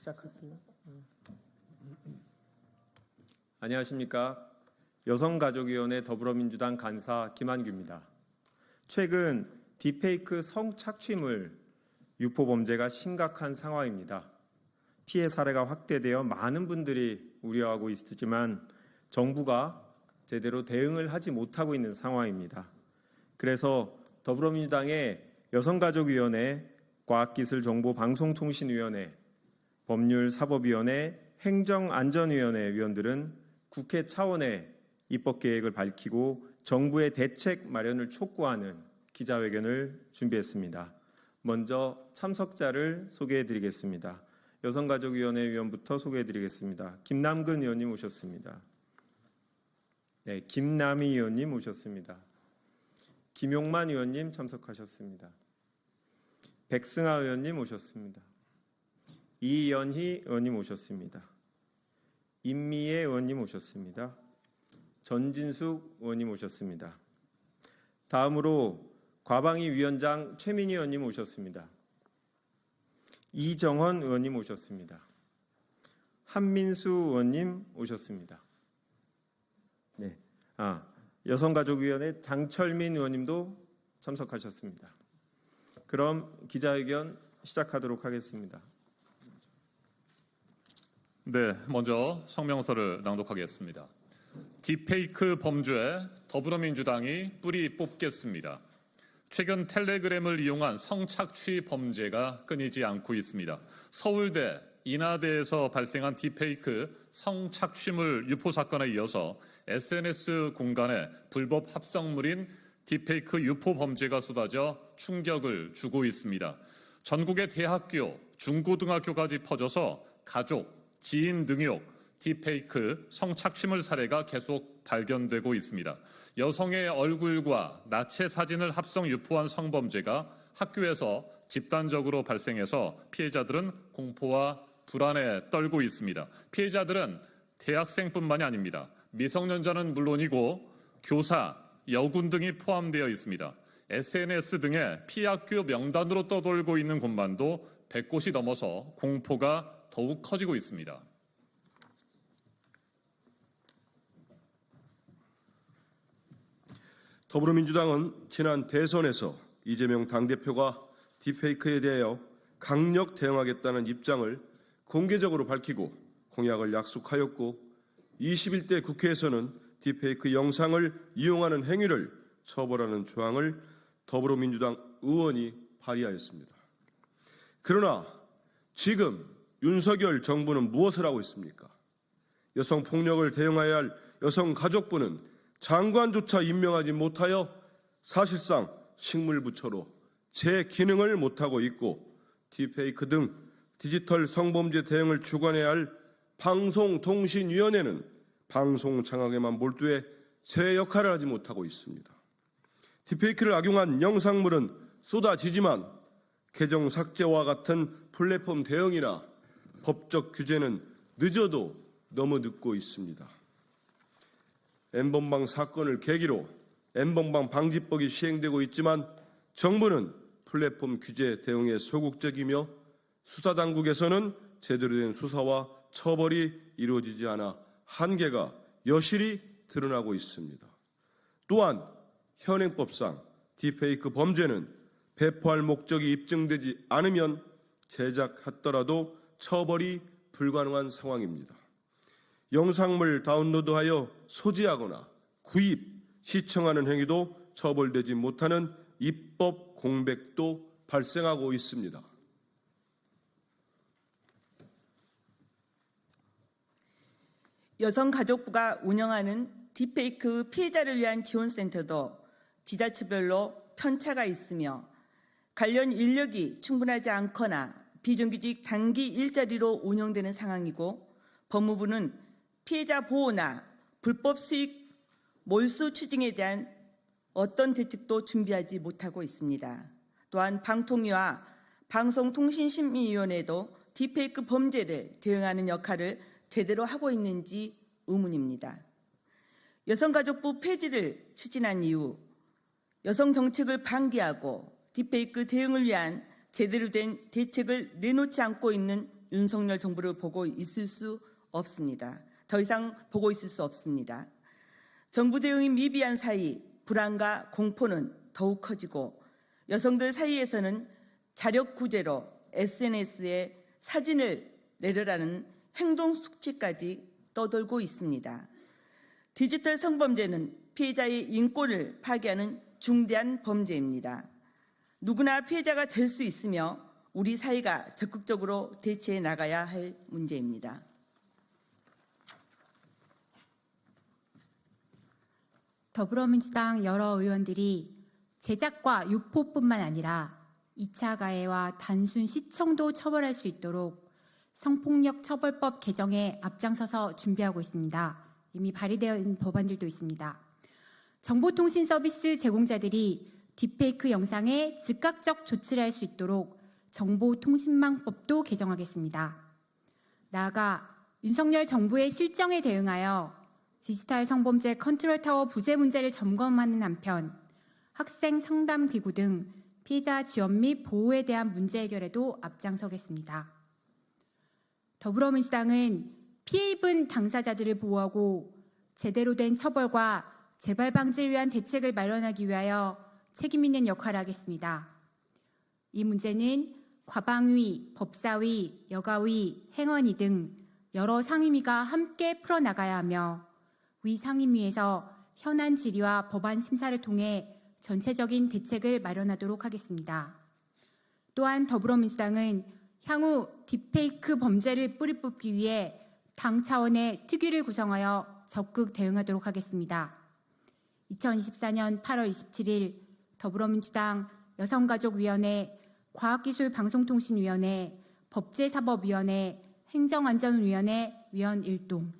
시작할게요. 안녕하십니까. 여성가족위원회 더불어민주당 간사 김한규입니다. 최근 딥페이크 성착취물 유포 범죄가 심각한 상황입니다. 피해 사례가 확대되어 많은 분들이 우려하고 있지만 정부가 제대로 대응을 하지 못하고 있는 상황입니다. 그래서 더불어민주당의 여성가족위원회, 과학기술정보방송통신위원회, 법률사법위원회, 행정안전위원회 위원들은 국회 차원의 입법계획을 밝히고 정부의 대책 마련을 촉구하는 기자회견을 준비했습니다. 먼저 참석자를 소개해드리겠습니다. 여성가족위원회 위원부터 소개해드리겠습니다. 김남근 의원님 오셨습니다. 네, 김남희 의원님 오셨습니다. 김용만 의원님 참석하셨습니다. 백승하 의원님 오셨습니다. 이연희 의원님 오셨습니다. 임미애 의원님 오셨습니다. 전진숙 의원님 오셨습니다. 다음으로 과방위 위원장 최민희 의원님 오셨습니다. 이정헌 의원님 오셨습니다. 한민수 의원님 오셨습니다. 네, 여성가족위원회 장철민 의원님도 참석하셨습니다. 그럼 기자회견 시작하도록 하겠습니다. 네, 먼저 성명서를 낭독하겠습니다. 딥페이크 범죄에 더불어민주당이 뿌리 뽑겠습니다. 최근 텔레그램을 이용한 성착취 범죄가 끊이지 않고 있습니다. 서울대, 인하대에서 발생한 딥페이크 성착취물 유포 사건에 이어서 SNS 공간에 불법 합성물인 딥페이크 유포 범죄가 쏟아져 충격을 주고 있습니다. 전국의 대학교, 중고등학교까지 퍼져서 가족, 지인 등용, 딥페이크 성착취물 사례가 계속 발견되고 있습니다. 여성의 얼굴과 나체 사진을 합성 유포한 성범죄가 학교에서 집단적으로 발생해서 피해자들은 공포와 불안에 떨고 있습니다. 피해자들은 대학생뿐만이 아닙니다. 미성년자는 물론이고 교사, 여군 등이 포함되어 있습니다. SNS 등의 피학교 명단으로 떠돌고 있는 곳만도 100곳이 넘어서 공포가 더욱 커지고 있습니다. 더불어민주당은 지난 대선에서 이재명 당대표가 딥페이크에 대하여 강력 대응하겠다는 입장을 공개적으로 밝히고 공약을 약속하였고 21대 국회에서는 딥페이크 영상을 이용하는 행위를 처벌하는 조항을 더불어민주당 의원이 발의하였습니다. 그러나 지금 윤석열 정부는 무엇을 하고 있습니까? 여성폭력을 대응해야 할 여성가족부는 장관조차 임명하지 못하여 사실상 식물부처로 제 기능을 못하고 있고 딥페이크 등 디지털 성범죄 대응을 주관해야 할 방송통신위원회는 방송 장악에만 몰두해 제 역할을 하지 못하고 있습니다. 딥페이크를 악용한 영상물은 쏟아지지만 계정 삭제와 같은 플랫폼 대응이나 법적 규제는 늦어도 너무 늦고 있습니다. N번방 사건을 계기로 N번방 방지법이 시행되고 있지만 정부는 플랫폼 규제 대응에 소극적이며 수사당국에서는 제대로 된 수사와 처벌이 이루어지지 않아 한계가 여실히 드러나고 있습니다. 또한 현행법상 딥페이크 범죄는 배포할 목적이 입증되지 않으면 제작하더라도 처벌이 불가능한 상황입니다. 영상물 다운로드하여 소지하거나 구입, 시청하는 행위도 처벌되지 못하는 입법 공백도 발생하고 있습니다. 여성가족부가 운영하는 딥페이크 피해자를 위한 지원센터도 지자체별로 편차가 있으며 관련 인력이 충분하지 않거나 비정규직 단기 일자리로 운영되는 상황이고 법무부는 피해자 보호나 불법 수익 몰수 추징에 대한 어떤 대책도 준비하지 못하고 있습니다. 또한 방통위와 방송통신심의위원회도 딥페이크 범죄를 대응하는 역할을 제대로 하고 있는지 의문입니다. 여성가족부 폐지를 추진한 이후 여성 정책을 방기하고 딥페이크 대응을 위한 제대로 된 대책을 내놓지 않고 있는 윤석열 정부를 보고 있을 수 없습니다. 더 이상 보고 있을 수 없습니다. 정부 대응이 미비한 사이 불안과 공포는 더욱 커지고 여성들 사이에서는 자력 구제로 SNS에 사진을 내려라는 행동 숙지까지 떠돌고 있습니다. 디지털 성범죄는 피해자의 인권을 파괴하는 중대한 범죄입니다. 누구나 피해자가 될 수 있으며 우리 사회가 적극적으로 대처해 나가야 할 문제입니다. 더불어민주당 여러 의원들이 제작과 유포뿐만 아니라 2차 가해와 단순 시청도 처벌할 수 있도록 성폭력 처벌법 개정에 앞장서서 준비하고 있습니다. 이미 발의된 법안들도 있습니다. 정보통신 서비스 제공자들이 딥페이크 영상에 즉각적 조치를 할 수 있도록 정보통신망법도 개정하겠습니다. 나아가 윤석열 정부의 실정에 대응하여 디지털 성범죄 컨트롤타워 부재 문제를 점검하는 한편 학생 상담 기구 등 피해자 지원 및 보호에 대한 문제 해결에도 앞장서겠습니다. 더불어민주당은 피해 입은 당사자들을 보호하고 제대로 된 처벌과 재발 방지를 위한 대책을 마련하기 위하여 책임 있는 역할을 하겠습니다. 이 문제는 과방위, 법사위, 여가위, 행언위 등 여러 상임위가 함께 풀어나가야 하며 위 상임위에서 현안 질의와 법안 심사를 통해 전체적인 대책을 마련하도록 하겠습니다. 또한 더불어민주당은 향후 딥페이크 범죄를 뿌리 뽑기 위해 당 차원의 특위를 구성하여 적극 대응하도록 하겠습니다. 2024년 8월 27일 더불어민주당 여성가족위원회, 과학기술방송통신위원회, 법제사법위원회, 행정안전위원회 위원 일동